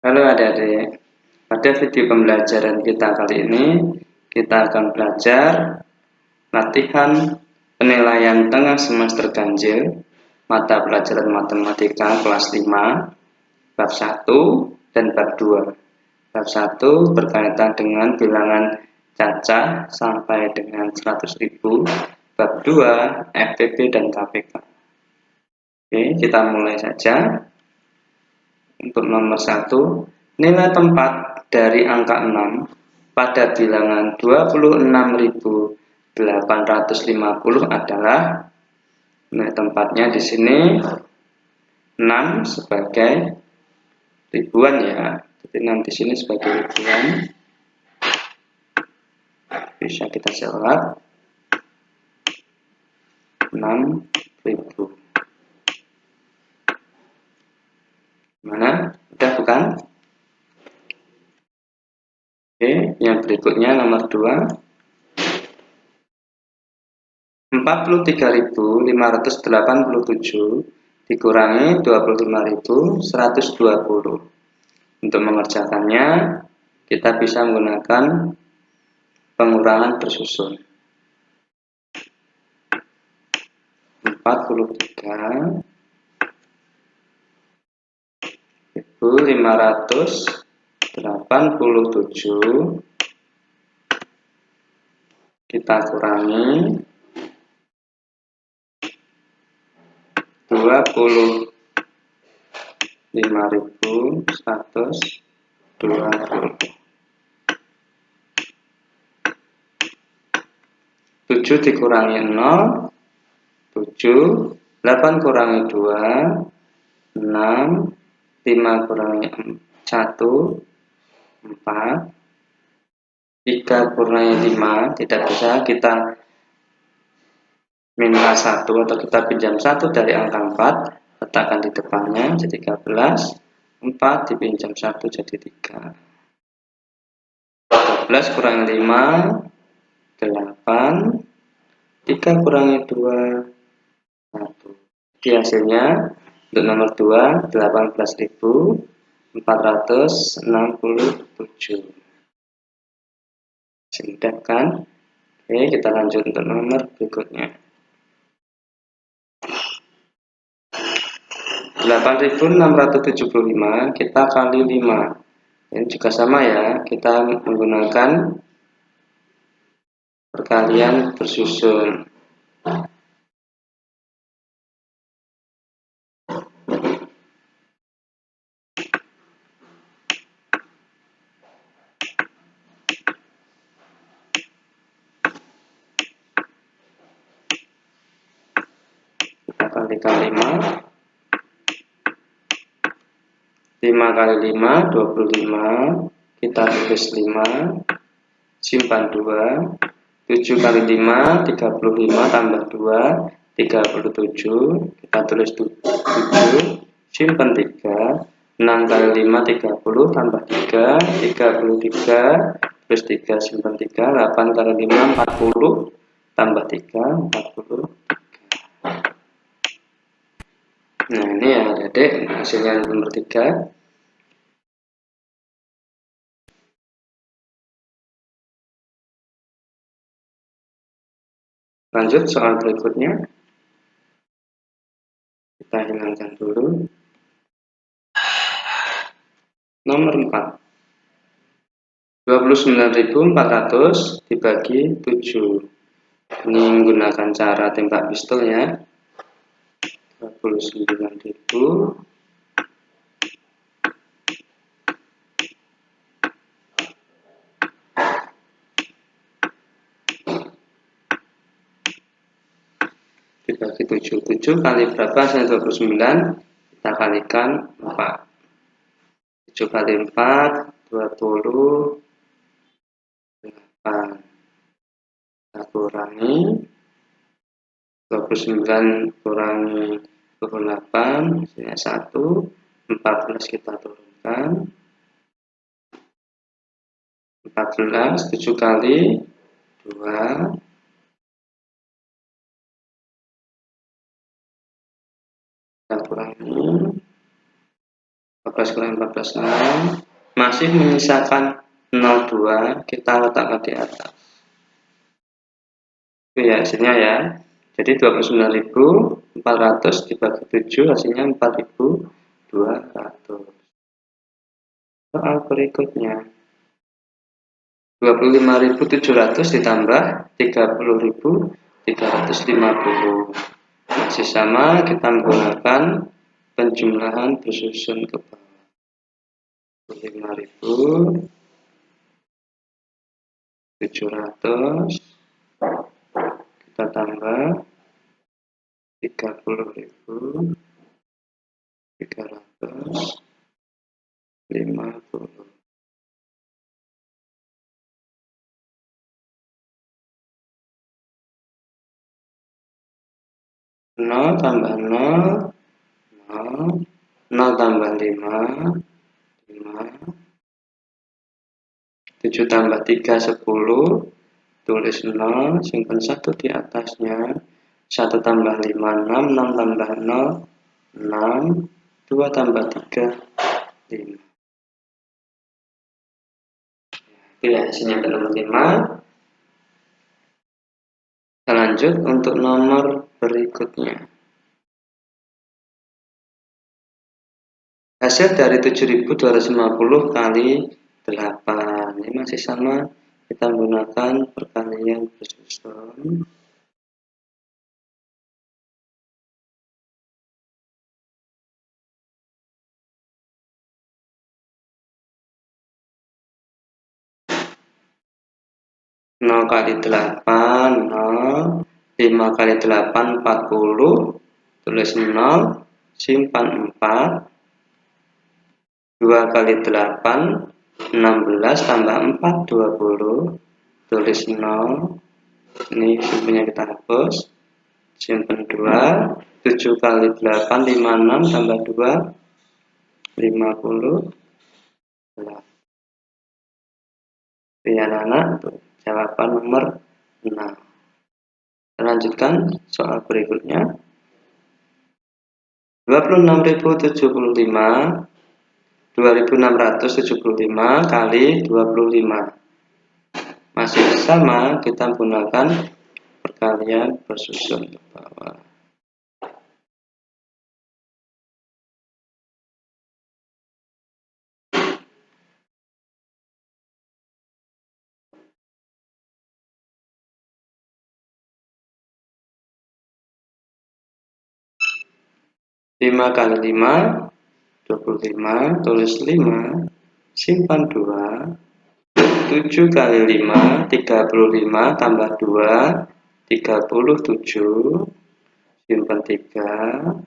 Halo adik-adik, pada video pembelajaran kita kali ini kita akan belajar latihan penilaian tengah semester ganjil mata pelajaran matematika kelas 5 bab 1 dan bab 2. Bab 1 berkaitan dengan bilangan cacah sampai dengan 100.000, bab 2 FPP dan KPK. Oke, kita mulai saja. Untuk nomor 1, nilai tempat dari angka 6 pada bilangan 26.850 adalah, nilai tempatnya di sini 6 sebagai ribuan ya. Jadi 6 di sini sebagai ribuan. Bisa kita jawab 6.000. Mana? Udah bukan? Oke, yang berikutnya nomor 2. 43.587 dikurangi 25.120. Untuk mengerjakannya, kita bisa menggunakan pengurangan bersusun. 43.587 kita kurangi 25.120. 7 dikurangi 0, 7, 8 kurangi 2, 6, 5 kurangi 1, 4, 3 kurangi 5, tidak bisa kita minta 1 atau kita pinjam 1 dari angka 4, letakkan di depannya jadi 13, 4 dipinjam 1 jadi 3. 12 kurangi 5, 8, 3 kurangi 2, 1. Jadi hasilnya untuk nomor 2, 18.467. Mudah kan? Oke, kita lanjut untuk nomor berikutnya. 8.675 kita kali 5. Ini juga sama ya, kita menggunakan perkalian bersusun. Kita kalikan 5. 5 kali 5, 25. Kita tulis 5. Simpan 2. 7 kali 5, 35 tambah 2, 37. Kita tulis 7. Simpan 3. 6 kali 5, 30 tambah 3, 33. Terus 3, simpan 3. 8 kali 5, 40 tambah 3, 40. Nah, ini ya adik, hasilnya nomor 3. Lanjut soal berikutnya. Kita hilangkan dulu. Nomor 4. 29.400 dibagi 7. Ini menggunakan cara tembak pistol ya. 29.000 dibagi 7. 7 kali berapa hasilnya 29? Kita kalikan 4. 7 kali 4, 28. Kita kurangi 29 kurangi 28, hasilnya 1. 14 kita turunkan. 14, 7 kali 2, kita kurangi 14 kurang 14, 6. Masih menyisakan 02, kita letakkan di atas. Itu ya hasilnya ya. Jadi 29.400 dibagi 7 hasilnya 4.200. Soal berikutnya. 25.700 ditambah 30.350. Masih sama, kita menggunakan penjumlahan bersusun ke bawah. 25.700 kita tambah 30.350. 0 tambah 0, 0, 0 tambah 5, 5, 7 tambah 3, 10, tulis 0, simpan 1 di atasnya, 1 tambah 5, 6, 6 tambah 0, 6, 2 tambah 3, 5. Itu ya hasilnya nomor 5. Kita lanjut untuk nomor berikutnya. Hasil dari 7.250 kali 8. Ini masih sama, kita menggunakan perkalian bersusun. Nol kali 8, 0, 5 kali 8, 40, tulis 0, simpan 4, 2 kali 8, 16, tambah 4, 20, tulis 0, ini simpannya kita hapus, simpan 2, 7 kali 8, 56, tambah 2, 50, ya anak, jawaban nomor 6. Lanjutkan soal berikutnya. 26.075 2675 kali 25. Masih sama, kita menggunakan perkalian bersusun ke bawah. Lima kali 5, 25, tulis 5, simpan 2, 7 kali 5, 35, tambah 2, 37, simpan 3,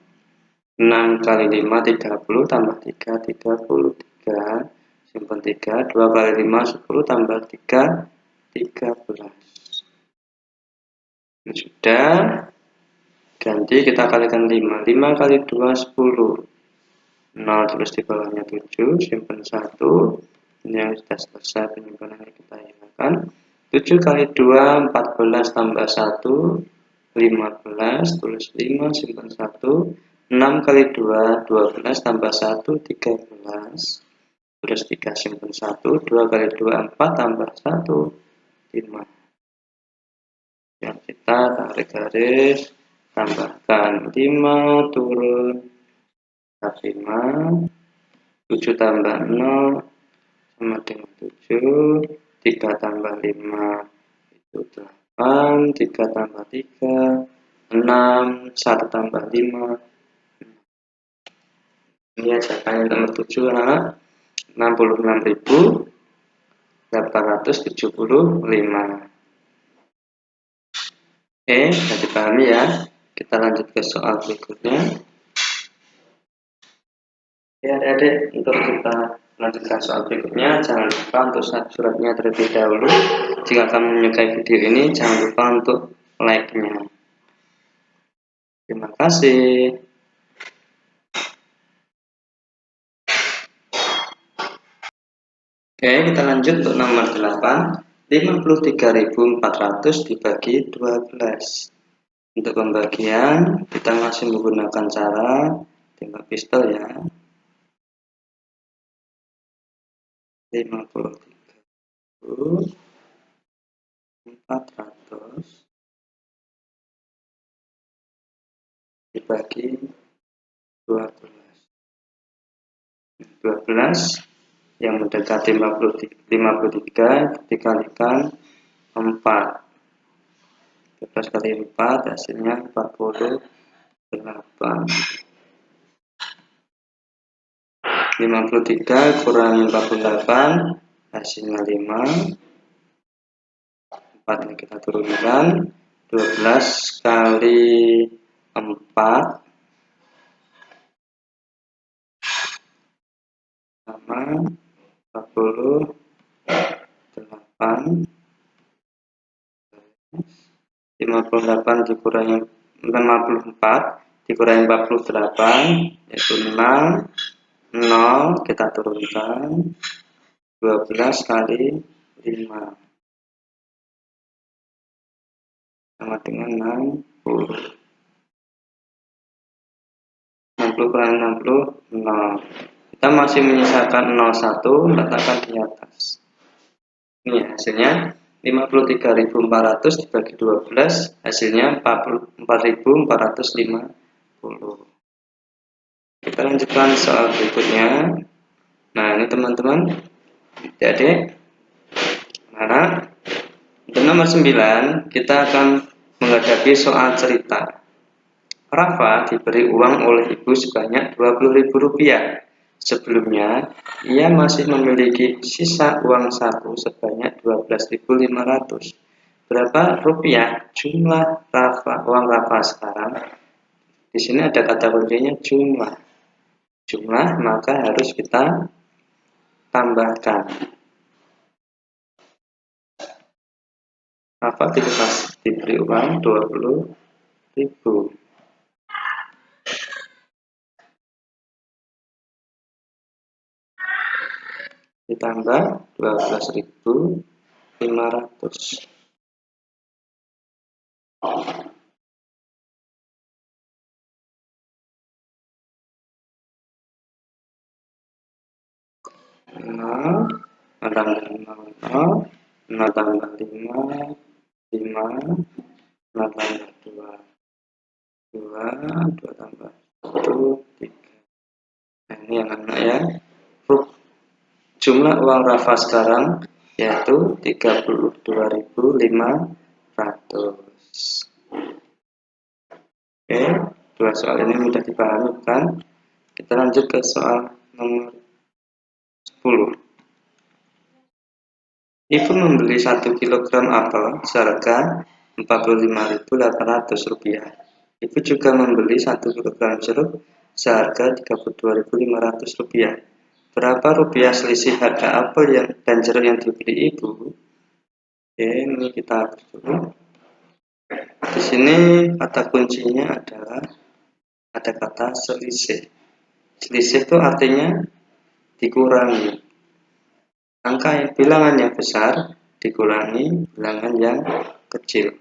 6 kali 5, 30, tambah 3, 33, simpan 3, 2 kali 5, 10, tambah 3, 13. Ini sudah, ganti kita kalikan 5, 5 kali 2, 10, 0 terus di bawahnya 7, simpan 1, ini yang sudah selesai penyimpanannya kita hilangkan. 7 kali 2, 14, tambah 1, 15, tulis 5, simpan 1, 6 kali 2, 12, tambah 1, 13, terus 3, simpan 1, 2 kali 2, 4, tambah 1, 5. Yang kita tarik garis, tambahkan 5, turun 5, 7 tambah 0 sama dengan 7, 3 tambah 5 itu 8, 3 tambah 3, 6, 1 tambah 5. Ini ajakan nomor 7 anak, 66.875. Oke, sudah dipahami ya. Kita lanjut ke soal berikutnya. Ya adik-adik, untuk kita lanjutkan soal berikutnya, jangan lupa untuk suratnya terlebih dahulu. Jika kamu menyukai video ini, jangan lupa untuk like-nya. Terima kasih. Oke, kita lanjut untuk nomor 8. 53.400 dibagi 12. Untuk pembagian, kita masih menggunakan cara tembak pistol ya. 53.400 dibagi 12. 12 yang mendekati 53 dikalikan 4. 12 kali 4 hasilnya 48. 53 kurangi 48 hasilnya 5. 4 ini kita turunkan. 12 kali 4 sama 48. 58 dikurangi 54 dikurangi 48 yaitu 6. 0 kita turunkan. 12 kali 5 sama dengan 60. 60 kurangi 60 0. Kita masih menyisakan 01, letakkan di atas. Ini hasilnya 53.400 dibagi 12 hasilnya 44.450. Kita lanjutkan soal berikutnya. Nah, ini teman-teman, jadi anak untuk nomor 9 kita akan menghadapi soal cerita. Rafa diberi uang oleh ibu sebanyak Rp20.000. Sebelumnya, ia masih memiliki sisa uang saku sebanyak 12.500. Berapa rupiah jumlah uang Rafa sekarang? Di sini ada kata kuncinya jumlah. Jumlah maka harus kita tambahkan. Rafa diberi uang 20.000. Ditambah 12.500. Tambah 0 tambah 5 5 tambah 2 tambah 1 3. Nah, ini anak-anak ya. Jumlah uang Rafa sekarang yaitu 32.500. Oke, dua soal ini mudah dipahami kan? Kita lanjut ke soal nomor 10. Ibu membeli 1 kg apel seharga Rp45.800. Ibu juga membeli 1 kg jeruk seharga Rp32.500. Berapa rupiah selisih harga apel dan jeruk yang dibeli ibu? Oke, ini kita atur dulu. Di sini kata kuncinya adalah ada kata selisih. Selisih itu artinya dikurangi. Angka yang bilangan yang besar dikurangi bilangan yang kecil.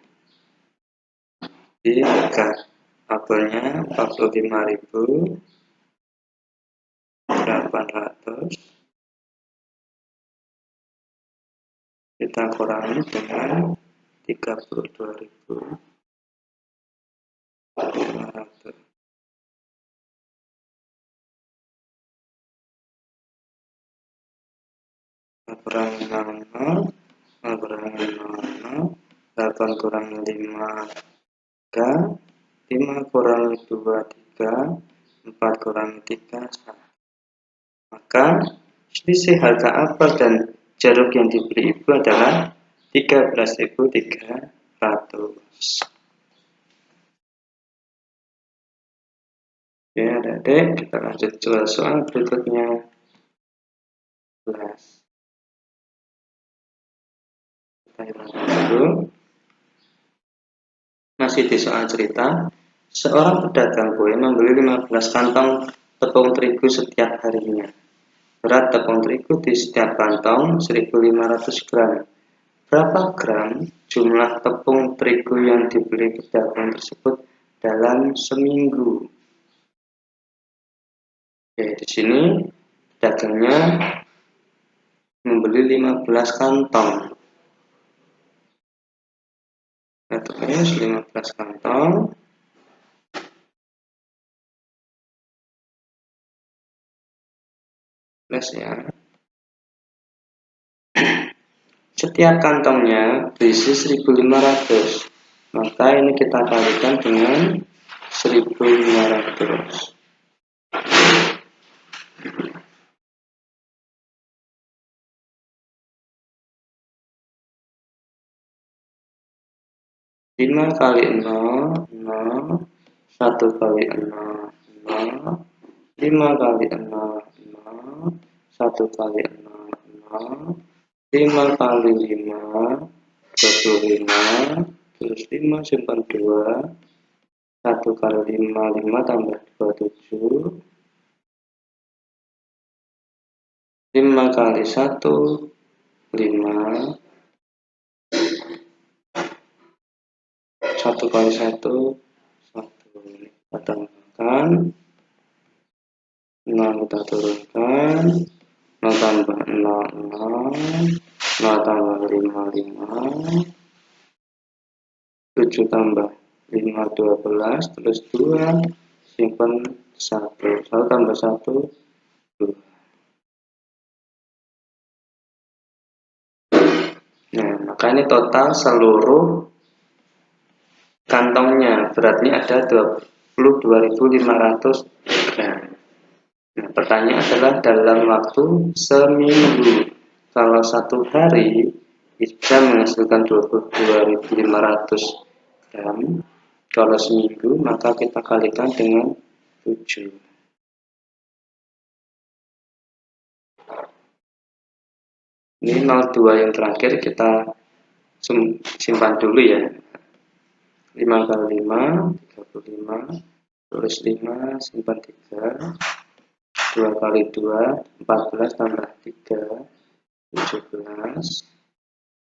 Di harga apelnya 45.800 kita kurangi dengan 32.500. Kurangi 00, kurangi 00, 8 kurangi 5 3, 5 kurangi 2 3, 4 kurangi 3 1. Maka selisih harga apel dan jeruk yang dibeli ibu adalah 13.300. Oke, adik-adik, kita lanjut ke soal berikutnya. 11. Kita hilangkan dulu. Masih di soal cerita. Seorang pedagang kue membeli 15 kantong tepung terigu setiap harinya. Berat tepung terigu di setiap kantong 1.500 gram. Berapa gram jumlah tepung terigu yang dibeli pedagang tersebut dalam seminggu? Oke, di sini pedagangnya membeli 15 kantong. Kita tulis 15 kantong. Plus ya. Setiap kantongnya berisi 1500. Maka ini kita kalikan dengan 1500. Lima kali 0, 0. 1 kali 0, 0. 5 kali 0, 0. 1 kali 0, 0. 5 kali 5, 25. Terus 5 simpan 2. 1 kali 5, 5 tambah 2, 7. 5 kali 1, 5. 1 kali 1, 1. Kita tambahkan. 0 kita turunkan. 0 tambah 0, 0. 0 tambah 5, 5. 7 tambah 5, 12. Terus 2. Simpan 1. 1 tambah 1, 2. Nah, maka ini total seluruh kantongnya. Beratnya ada 22.500 gram. Nah, pertanyaan adalah dalam waktu seminggu. Kalau 1 hari bisa menghasilkan 22.500 gram. Kalau seminggu maka kita kalikan dengan 7. Ini 02 yang terakhir kita simpan dulu ya. 5 kali 5, 35. Tulis 5, simpan 3. 2 kali 2, 14 tambah 3, 17.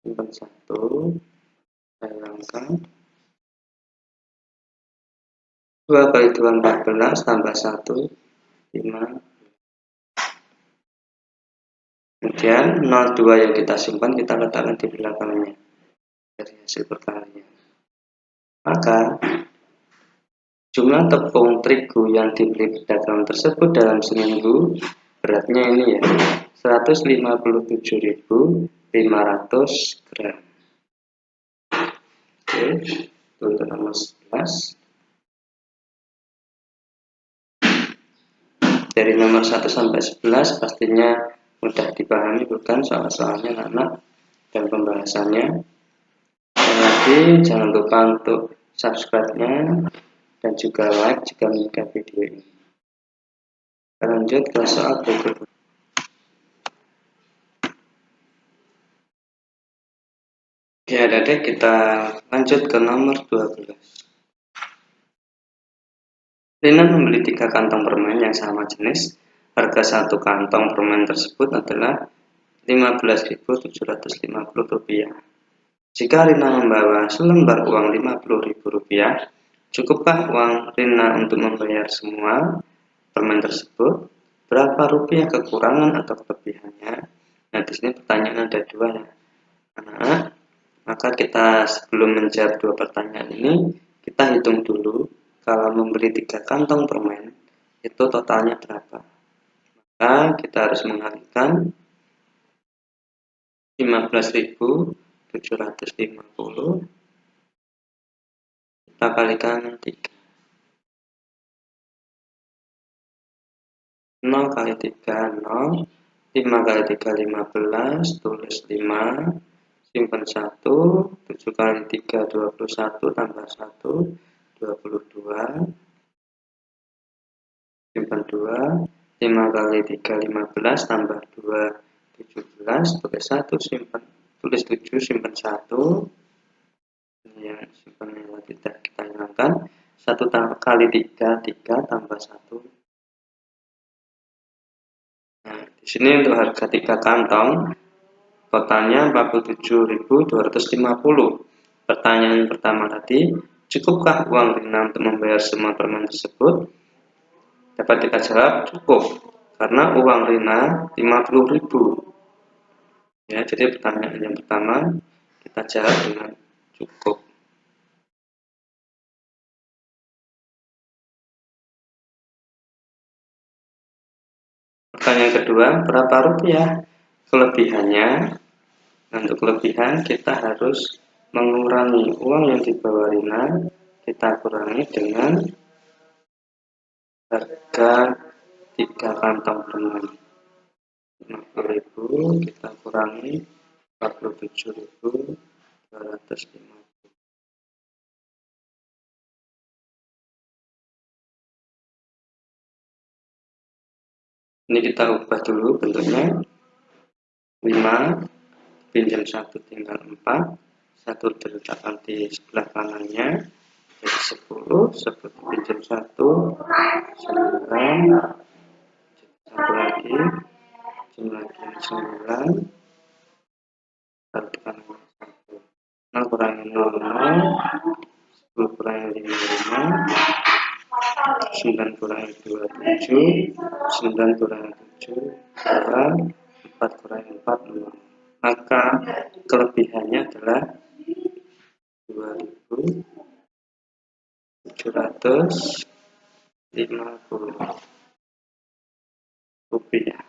Simpan 1. Hilangkan. 2 kali 2, 14 tambah 1, 5. Kemudian 02 yang kita simpan kita letakkan di belakangnya dari hasil perkalian. Maka jumlah tepung terigu yang dibeli pedagang tersebut dalam seminggu beratnya ini ya 157.500 gram. Oke, untuk nomor 11. Dari nomor 1 sampai 11 pastinya mudah dipahami, bukan soal-soalnya anak dan pembahasannya. Sekali lagi jangan lupa untuk subscribe-nya dan juga like jika menyukai video ini. Kita lanjut ke soal berikutnya. Oke, adik-adik, kita lanjut ke nomor 12. Rina membeli 3 kantong permen yang sama jenis. Harga 1 kantong permen tersebut adalah Rp15.750. Jika Rina membawa selembar uang Rp50.000, cukupkah uang Rina untuk membayar semua permen tersebut? Berapa rupiah kekurangan atau kelebihannya? Nah, di sini pertanyaan ada 2 ya, anak. Maka kita sebelum menjawab 2 pertanyaan ini, kita hitung dulu kalau membeli 3 kantong permen itu totalnya berapa. Maka kita harus mengalihkan 15.750 kita kalikan 3. 0 kali 3, 0. 5 kali 3, 15. Tulis 5. Simpan 1. 7 kali 3, 21. Tambah 1, 22. Simpan 2. 5 kali 3, 15. Tambah 2, 17. Tulis 1. Simpan. Tulis 7. Simpan 1. Ini yang simpan yang tidak kita hilangkan. 1 kali 3, 3. Tambah 1. Nah, di sini untuk harga 3 kantong totalnya 47.250. Pertanyaan pertama tadi, cukupkah uang Rina untuk membayar semua permen tersebut? Dapat kita jawab cukup, karena uang Rina 50.000. Ya, jadi pertanyaan yang pertama kita jawab dengan cukup. Pertanyaan kedua, berapa rupiah kelebihannya? Untuk kelebihan kita harus mengurangi uang yang dibawa Rina, kita kurangi dengan harga 3 kantong permen. 50.000 kita kurangi 47.250. Ini kita ubah dulu bentuknya. 5 pinjam 1 tinggal 4, 1 diletakkan di sebelah kanannya, jadi 10, 10 pinjam 1, 9, 1 lagi, jumlah lagi 9, 1 kanannya 1, 0 kurangi 0, 10 kurangi 5, 9 kurangi 2, 7, 9 kurangi 7, 2, 4 kurangi 4, 0. Maka kelebihannya adalah 2.750 rupiah.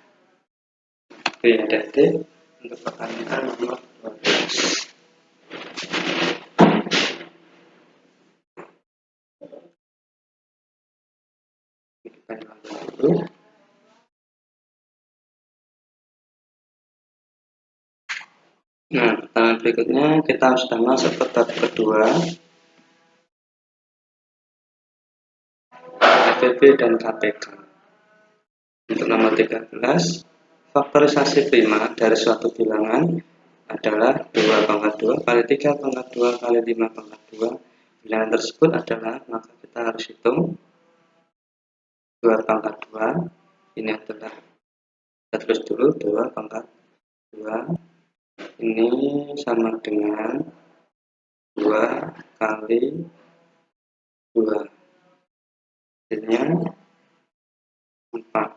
Oke, adik-adik, untuk pertanyaan nomor 12. Kita lanjut dulu. Nah, pertanyaan berikutnya kita sudah masuk ke tab kedua, FEB dan KPK. Untuk nomor 13, faktorisasi prima dari suatu bilangan adalah 2 pangkat 2 kali 3 pangkat 2 kali 5 pangkat 2. Bilangan tersebut adalah, maka kita harus hitung 2 pangkat 2. Ini adalah, kita tulis dulu 2 pangkat 2. Ini sama dengan 2 kali 2. Hasilnya 4.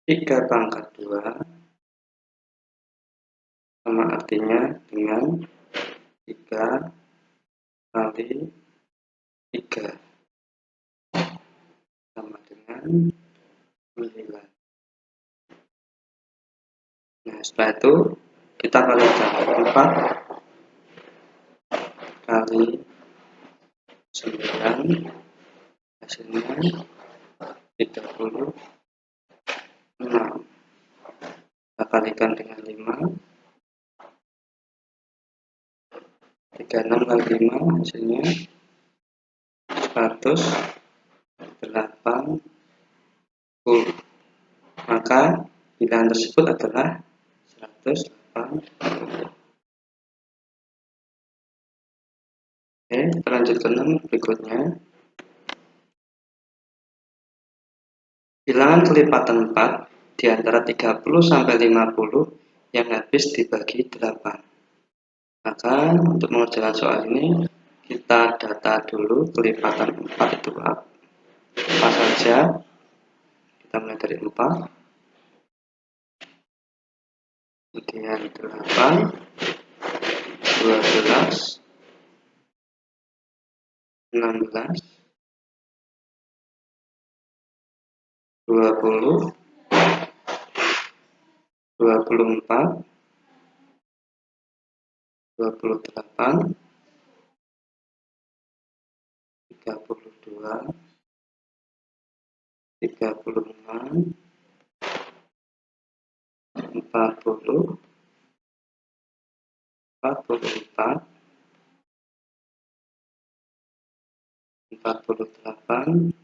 3 pangkat 2 sama artinya dengan 3 kali 3 sama dengan 9. Nah, setelah itu kita kalikan 4 kali 9, hasilnya 36. Kita kalikan dengan 5, 36 kali 5 hasilnya 180. Maka bilangan tersebut adalah 180. Oke, kita lanjut ke nomor berikutnya. Bilangan kelipatan 4 di antara 30 sampai 50 yang habis dibagi 8. Maka untuk mengerjakan soal ini kita data dulu kelipatan 4 itu apa saja. Kita mulai dari 4, kemudian 8, 12, 16, 20, 24, 28, 32, 36, 40, 44, 48.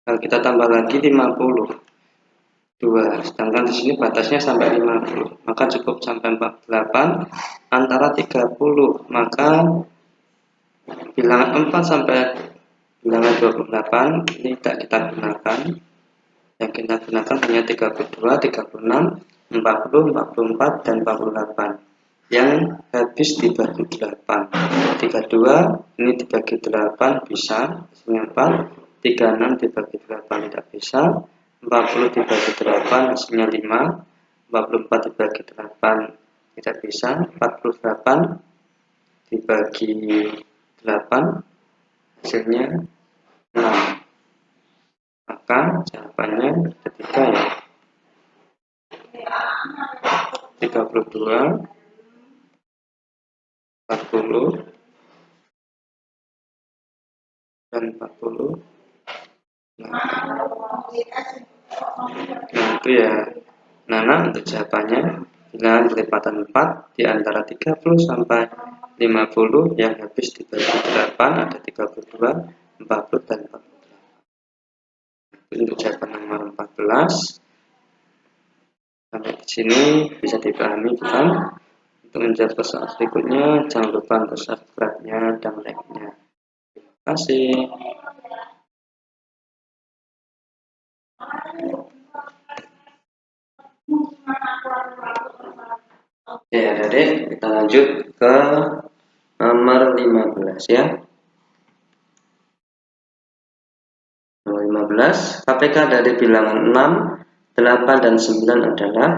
Kalau kita tambah lagi 52, sedangkan di sini batasnya sampai 50, maka cukup sampai 48 antara 30. Maka bilangan 4 sampai bilangan 28 ini tidak kita gunakan. Yang kita gunakan hanya 32, 36, 40, 44, dan 48 yang habis dibagi 8. 32 ini dibagi 8 bisa, hasilnya 4. 36 dibagi 8 tidak bisa. 40 dibagi 8 hasilnya 5. 44 dibagi 8 tidak bisa. 48 dibagi 8 hasilnya 6. Maka jawabannya ketiga ya. 32, 40 dan 40. Nah itu ya. Nah, untuk jawabannya bilangan kelipatan 4 di antara 30 sampai 50 yang habis dibagi 8 ada 32, 40 dan 48. Untuk jawaban nomor 14. Sampai di sini bisa dipahami bukan? Untuk menjawab persoalan berikutnya jangan lupa untuk subscribe-nya dan like-nya. Terima kasih. Oke adik-adik, kita lanjut ke nomor 15 ya. Nomor 15, KPK dari bilangan 6, 8 dan 9 adalah.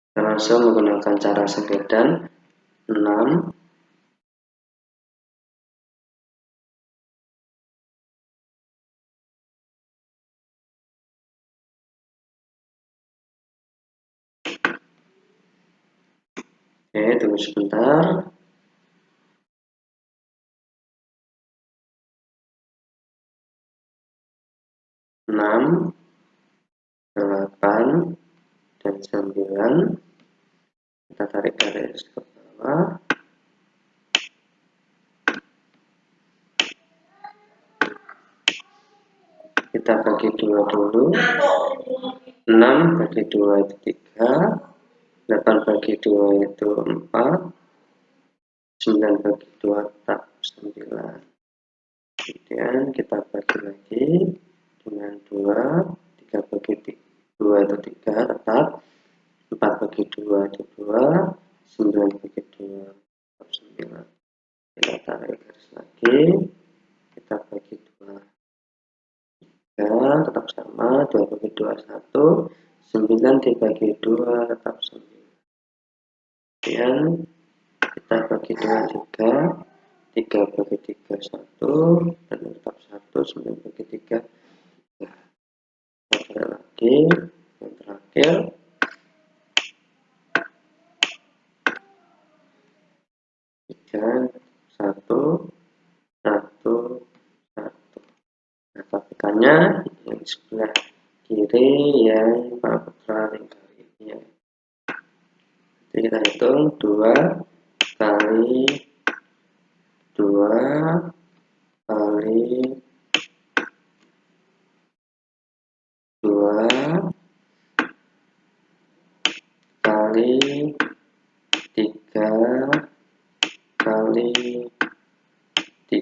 Kita langsung menggunakan cara segedan 6 Oke, tunggu sebentar. Enam, 8 dan 9. Kita tarik garis ke bawah. Kita bagi 2 dulu. 6 bagi 2 itu 3. 8 bagi 2 itu 4. 9 bagi 2 tetap 9. Kemudian kita bagi lagi dengan 2. 3 bagi 2 itu 3 tetap. 4 bagi 2 itu 2. 9 bagi 2 tetap 9. Kita tarik garis lagi. Kita bagi 2. 3 tetap sama. 2 bagi 2 1. 9 dibagi 2 tetap 9. Kemudian kita bagi dengan 3. 3 bagi 3 1 dan tetap 1. 9 bagi 3 3. Kita lagi yang terakhir. Dan 1 1 1. Nah, KPK-nya yang sebelah kiri yang Pak Putra lingkari ini ya. Jadi kita hitung 2 kali 2 kali 2 kali 3 kali 3.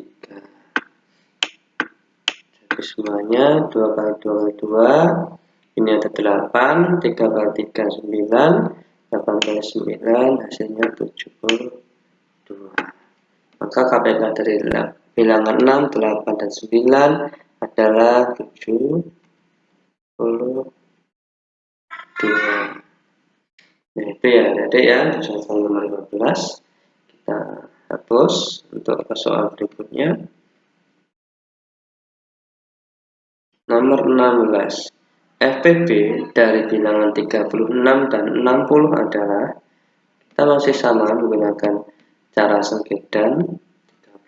Jadi semuanya 2 kali 2 kali 2. Ini ada 8. 3 kali 3 9. 8 kali 9 hasilnya 72. Maka KPK dari bilangan 6, 8 dan 9 adalah 72. Nah itu ya adik-adik ya, soal nomor 15 kita hapus. Untuk soal berikutnya nomor 16, FPB dari bilangan 36 dan 60 adalah. Kita masih sama menggunakan cara segedan.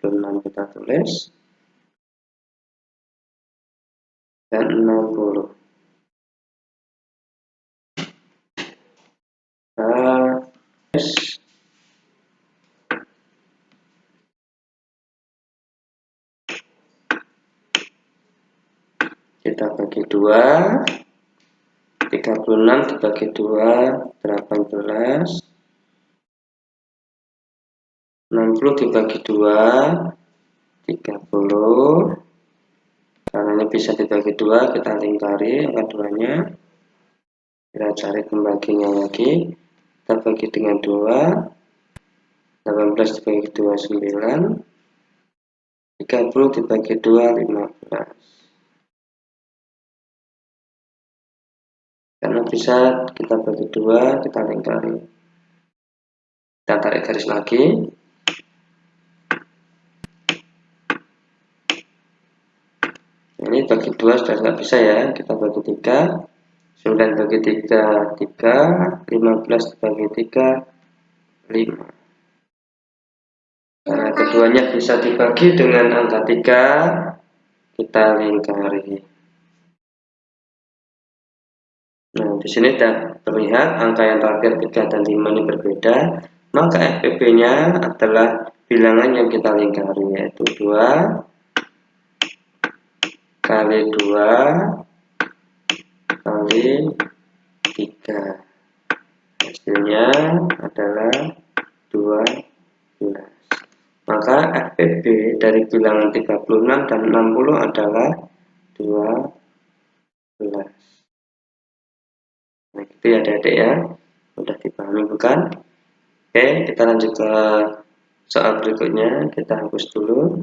36 kita tulis dan 60. Kita bagi 2. 36 dibagi 2 18. 60 dibagi 2 30. Karena ini bisa dibagi 2, kita lingkari angka 2-nya. Kita cari pembaginya lagi. Kita bagi dengan 2. 18 dibagi 2 9. 30 dibagi 2 15. Karena bisa kita bagi dua, kita lingkari. Kita tarik garis lagi. Ini bagi dua sudah nggak bisa ya, kita bagi 3. 9 bagi 3, 3. 15 bagi 3, 5. Nah, keduanya bisa dibagi dengan angka 3, kita lingkari. Nah, di sini sudah terlihat angka yang terakhir 3 dan 5 ini berbeda, maka FPB-nya adalah bilangan yang kita lingkari, yaitu 2 kali 2 kali 3. Hasilnya adalah 12. Maka FPB dari bilangan 36 dan 60 adalah 12. Nah, gitu ya adik-adik ya. Sudah dipahami bukan? Oke, kita lanjut ke soal berikutnya. Kita hapus dulu.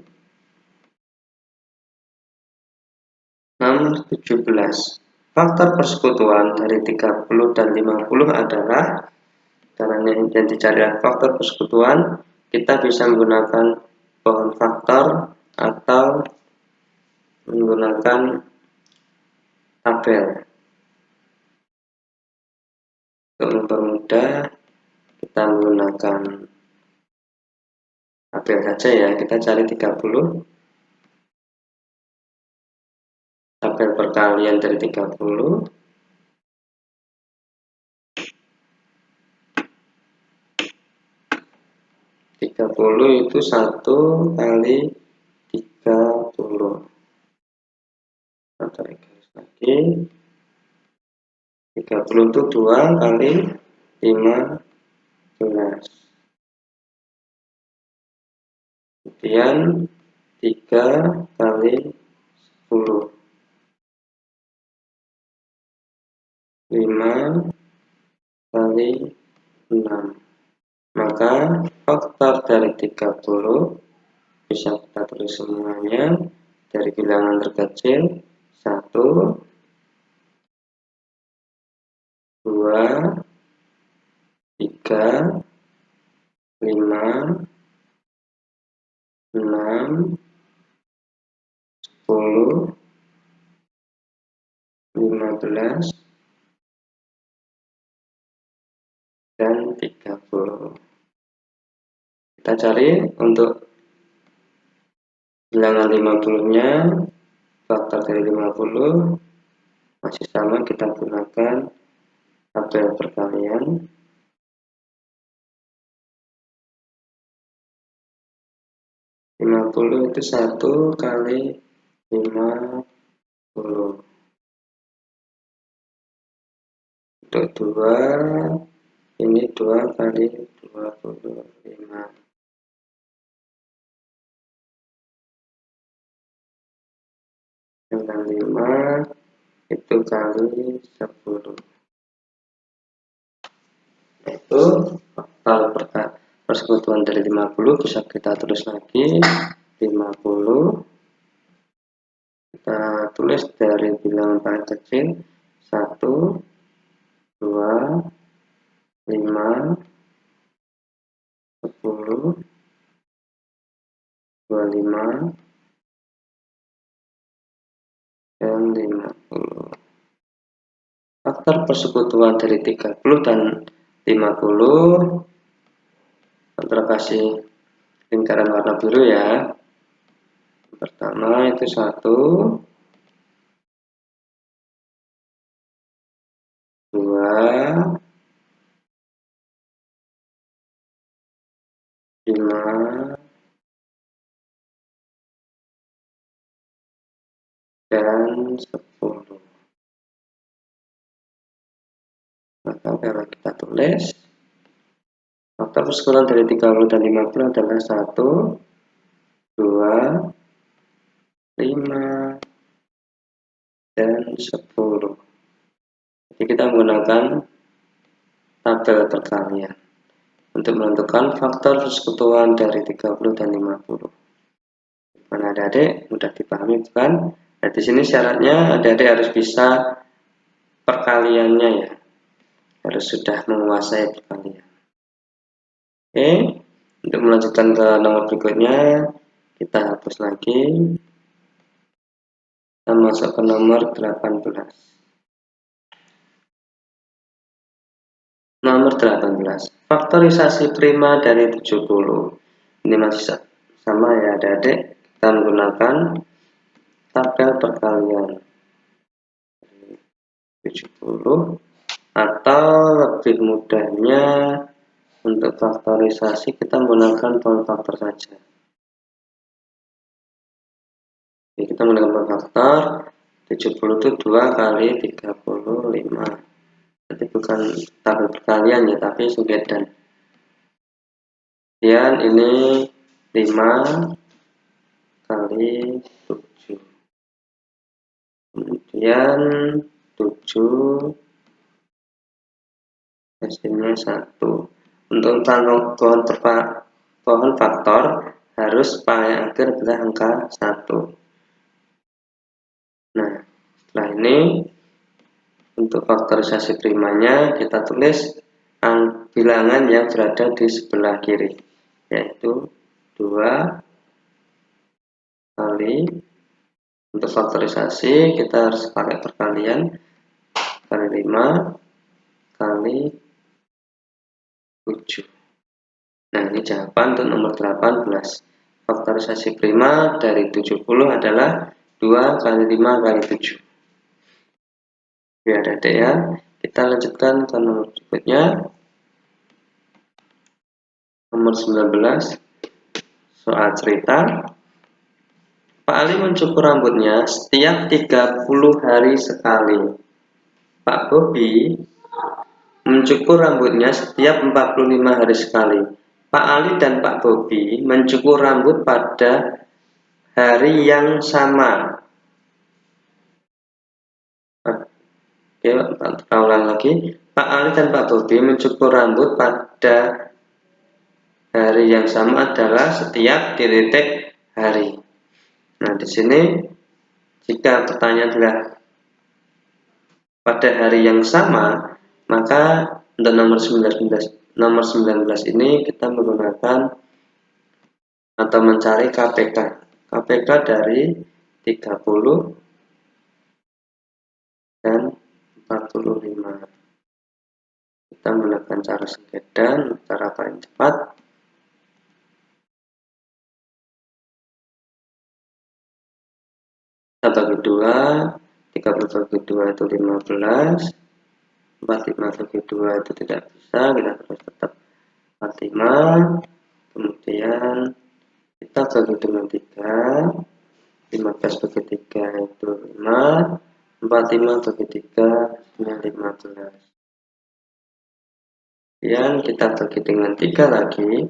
Nomor 17. Faktor persekutuan dari 30 dan 50 adalah, caranya yang dicari faktor persekutuan, kita bisa menggunakan pohon faktor atau menggunakan tabel. Untuk mempermudah, kita menggunakan tabel saja ya. Kita cari 30. Tabel perkalian dari 30. 30 itu 1 kali 30. Kita tarik garis lagi. 30 itu 2 kali 15. Kemudian 3 kali 10. 5 kali 6. Maka faktor dari 30 bisa kita tulis semuanya dari bilangan terkecil 1, 2, 3, 5, 6, 10, 15, dan 30. Kita cari untuk bilangan 50-nya, faktor dari 50 masih sama, kita gunakan tabel perkalian. 50 itu 1 kali 50. Untuk 2, ini 2 kali 25. Dengan 5 itu kali 10. Itu faktor persekutuan dari 50 bisa kita tulis lagi. 50 kita tulis dari bilangan paling kecil 1, 2, 5, 10, 25, dan 50. Faktor persekutuan dari 30 dan 50, kita kasih lingkaran warna biru ya. Pertama itu 1, 2, 5, dan 10. Maka kalau kita tulis faktor persekutuan dari 30 dan 50 adalah 1, 2, 5, dan 10. Jadi kita menggunakan tabel perkalian untuk menentukan faktor persekutuan dari 30 dan 50. Mana adik-adik mudah dipahami bukan? Nah, di sini syaratnya adik-adik harus bisa perkaliannya ya, harus sudah menguasai perkalian. Oke, untuk melanjutkan ke nomor berikutnya, kita hapus lagi. Kita masuk ke nomor 18. Nomor 18, faktorisasi prima dari 70. Ini masih sama ya adik-adik, kita menggunakan tabel perkalian 70, atau lebih mudahnya untuk faktorisasi kita menggunakan pola faktor saja. Jadi kita menggunakan pola faktor 70 itu 2 kali 35. Jadi bukan tabel perkalian ya, tapi sugedan. Kemudian ini 5 kali 7. Kemudian 7 hasilnya 1. Untuk pohon faktor harus paling akhir adalah angka 1. Nah, setelah ini untuk faktorisasi primanya kita tulis bilangan yang berada di sebelah kiri, yaitu 2 kali, untuk faktorisasi kita harus pakai perkalian, kali 5 kali 7. Nah, ini jawaban untuk nomor 18. Faktorisasi prima dari 70 adalah 2 kali 5 kali 7. Ya adik-adik ya, kita lanjutkan ke nomor berikutnya. Nomor 19, soal cerita. Pak Ali mencukur rambutnya setiap 30 hari sekali. Pak Bobi mencukur rambutnya setiap 45 hari sekali. Pak Ali dan Pak Bobi mencukur rambut pada hari yang sama. Oke, kita ulang lagi. Pak Ali dan Pak Bobi mencukur rambut pada hari yang sama adalah setiap titik hari. Nah, di sini jika pertanyaan adalah pada hari yang sama, maka untuk nomor 19 ini kita menggunakan atau mencari KPK. KPK dari 30 dan 45. Kita menggunakan cara sugedan, cara paling cepat. Kita bagi 2, 30 bagi 2 itu 15, 45 bagi 2 itu tidak bisa, kita terus tetap 45. Kemudian kita bagi dengan 3, 15 bagi 3 itu 5, 45 bagi 3 hasilnya 15. Kemudian kita bagi dengan 3 lagi,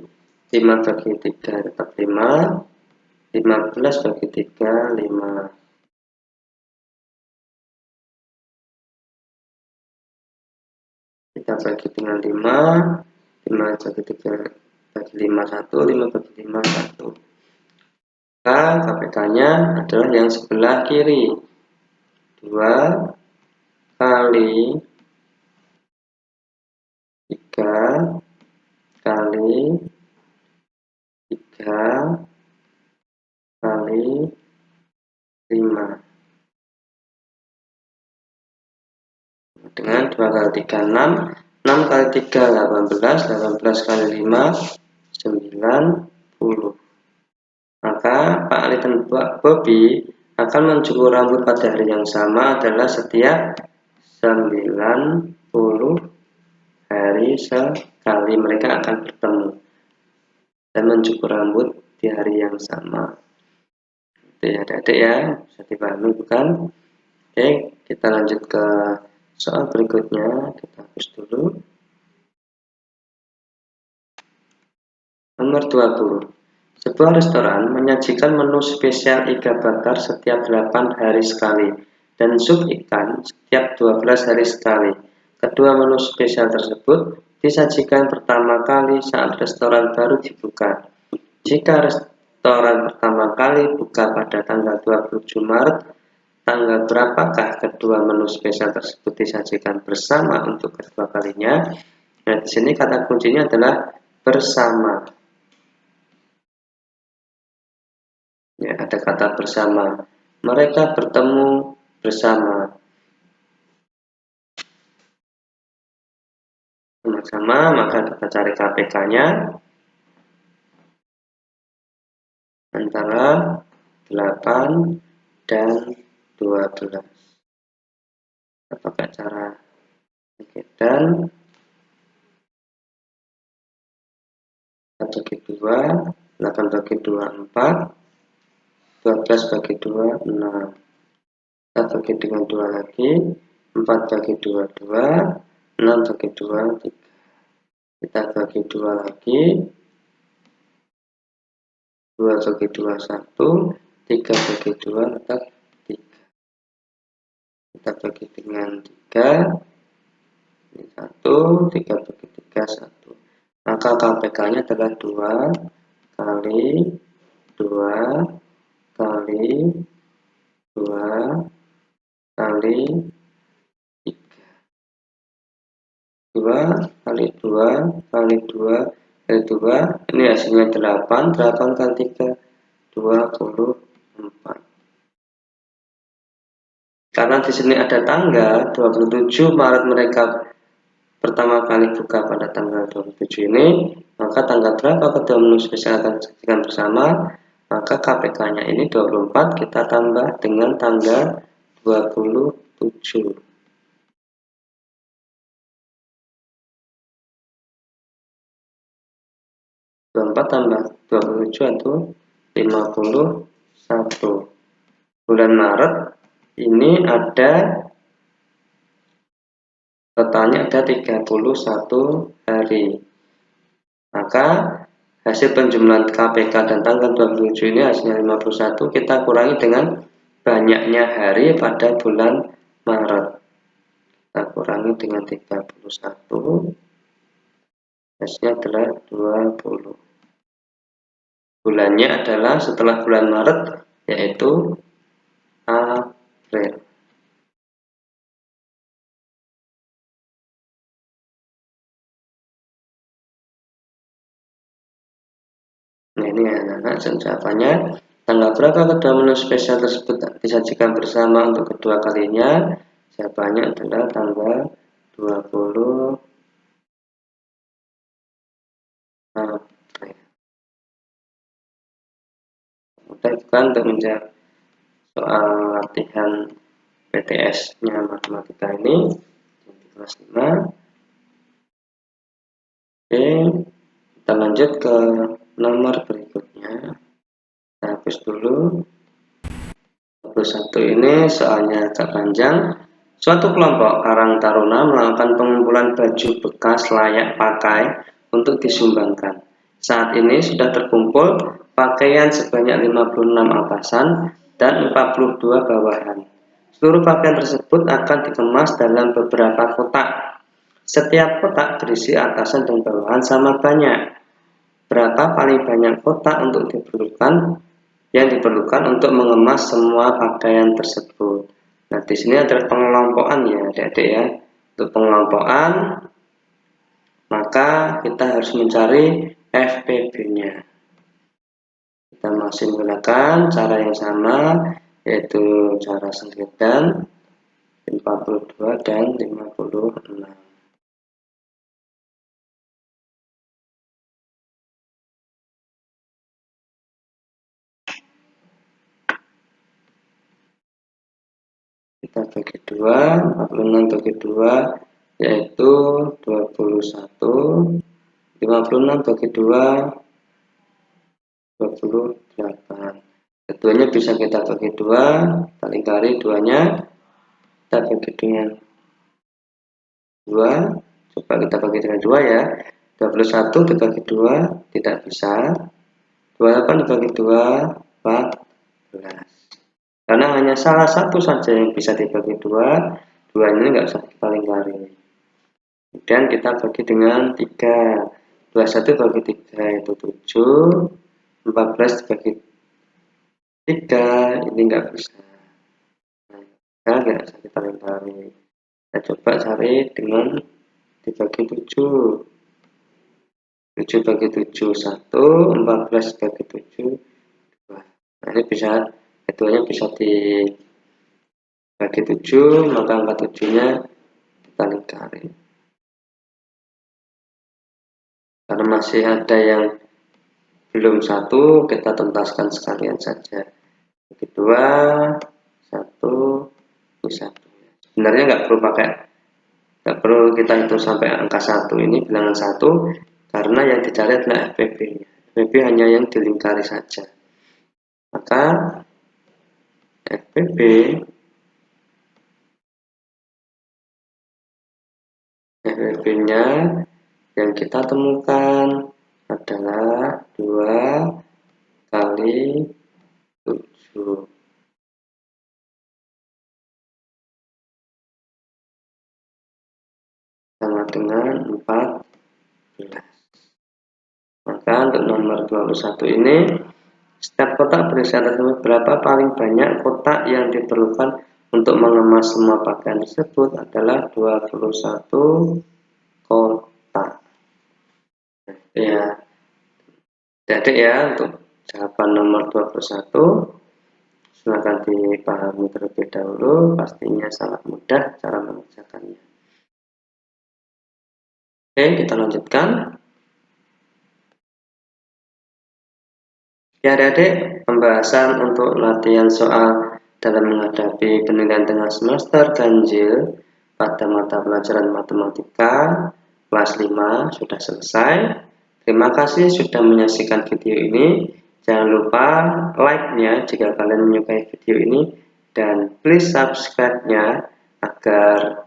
5 bagi 3 tetap 5, 15 bagi 3 5. Kita bagi dengan 5, 5 bagi 3 bagi 5 1, 5 bagi 5 1. Maka KPK-nya adalah yang sebelah kiri, 2 kali 3 kali 3 kali 5. Dengan 2 kali 3 6, 6 kali 3 18, 18 kali 5 90. Maka Pak Ali dan Pak Bobi akan mencukur rambut pada hari yang sama adalah setiap 90 hari sekali mereka akan bertemu dan mencukur rambut di hari yang sama. Itu ya adik-adik ya, bisa dipahami bukan? Oke, kita lanjut ke soal berikutnya. Kita hapus dulu. Nomor 20. Sebuah restoran menyajikan menu spesial iga bakar setiap 8 hari sekali dan sup ikan setiap 12 hari sekali. Kedua menu spesial tersebut disajikan pertama kali saat restoran baru dibuka. Jika restoran pertama kali buka pada tanggal 27 Maret tanggal berapakah kedua menu spesial tersebut disajikan bersama untuk kedua kalinya? Nah, di sini kata kuncinya adalah bersama. Ya, ada kata bersama. Mereka bertemu bersama. Sama-sama, maka kita cari KPK-nya antara 8 dan 12. Kita pakai cara dan 1 bagi 2, 8 bagi 2, 4, 12 bagi 2, 6. Kita bagi dengan 2 lagi, 4 bagi 2, 2, 6 bagi 2, 3. Kita bagi 2 lagi, 2 bagi 2, 1, 3 bagi 2, tetap 3. Kita bagi dengan 3, 1, 3 bagi 3, 1. Maka KPK-nya adalah 2 kali 2 kali 2 kali 3. 2 kali 2 kali 2 kali 2. Ini hasilnya 8. 8 kali 3, 24. Karena di sini ada tanggal 27 Maret mereka pertama kali buka pada tanggal 27 ini, maka tanggal berapa kedua menu spesial akan disajikan bersama? Maka KPK-nya ini 24, kita tambah dengan tanggal 27. 24 tambah 27 itu 51. Bulan Maret ini ada totalnya ada 31 hari. Maka hasil penjumlahan KPK dan tanggal 27 ini hasilnya 51, kita kurangi dengan banyaknya hari pada bulan Maret. Kita kurangi dengan 31, hasilnya adalah 20. Bulannya adalah setelah bulan Maret, yaitu April. Nah, ini anak-anak jawabannya. Tanggal berapa kedua menu spesial tersebut disajikan bersama untuk kedua kalinya? Jawabannya adalah tanggal 20 April. Mudah bukan untuk menjawab soal latihan PTS-nya matematika ini di kelas 5. Oke, kita lanjut ke nomor berikutnya. Kita hapus dulu. 21 ini soalnya agak panjang. Suatu kelompok Karang Taruna melakukan pengumpulan baju bekas layak pakai untuk disumbangkan. Saat ini sudah terkumpul pakaian sebanyak 56 atasan dan 42 bawahan. Seluruh pakaian tersebut akan dikemas dalam beberapa kotak. Setiap kotak berisi atasan dan bawahan sama banyak. Berapa paling banyak kotak yang diperlukan untuk mengemas semua pakaian tersebut? Nah, di sini adalah pengelompokan ya, adik-adik ya. Untuk pengelompokan, maka kita harus mencari FPB-nya. Kita masih menggunakan cara yang sama, yaitu cara sengketan 42 dan 56. Kita bagi 2, 46 bagi 2, yaitu 21. 56 bagi 2, 28. Keduanya bisa kita bagi 2, kita lingkari duanya, kita bagi dengan 2. Coba kita bagi dengan 2 ya. 21 dibagi 2 tidak bisa. 28 dibagi 2, 14. Karena hanya salah satu saja yang bisa dibagi 2, duanya nggak usah kita lingkari. Kemudian kita bagi dengan 3. 21 bagi 3 itu 7. 14 dibagi 3 ini nggak bisa. Nah, tidak bisa kita lingkari. Kita coba cari dengan dibagi 7. 7 bagi 7 1, 14 bagi 7 2. Nah, ini bisa keduanya bisa dibagi 7, maka angka 7-nya kita lingkari. Karena masih ada yang belum 1, kita tuntaskan sekalian saja. Bagi 2, 1, ini 1. Sebenarnya nggak perlu kita hitung sampai angka 1 ini bilangan 1, karena yang dicari adalah FPB. FPB hanya yang dilingkari saja. Maka FPB-nya yang kita temukan adalah 2 kali 7. Sama dengan 14. Maka untuk nomor 21 ini, setiap kotak berisi tersebut berapa paling banyak kotak yang diperlukan untuk mengemas semua pakaian tersebut adalah 21 kotak. Ya, jadi ya untuk jawaban nomor 21 silakan dipahami terlebih dahulu, pastinya sangat mudah cara mengerjakannya. Oke, kita lanjutkan. Ya adik-adik, pembahasan untuk latihan soal dalam menghadapi penilaian tengah semester ganjil pada mata pelajaran matematika kelas 5 sudah selesai. Terima kasih sudah menyaksikan video ini. Jangan lupa like-nya jika kalian menyukai video ini, dan please subscribe-nya agar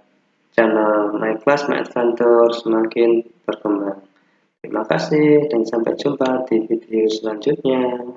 channel My Class My Adventure semakin berkembang. Terima kasih dan sampai jumpa di video selanjutnya.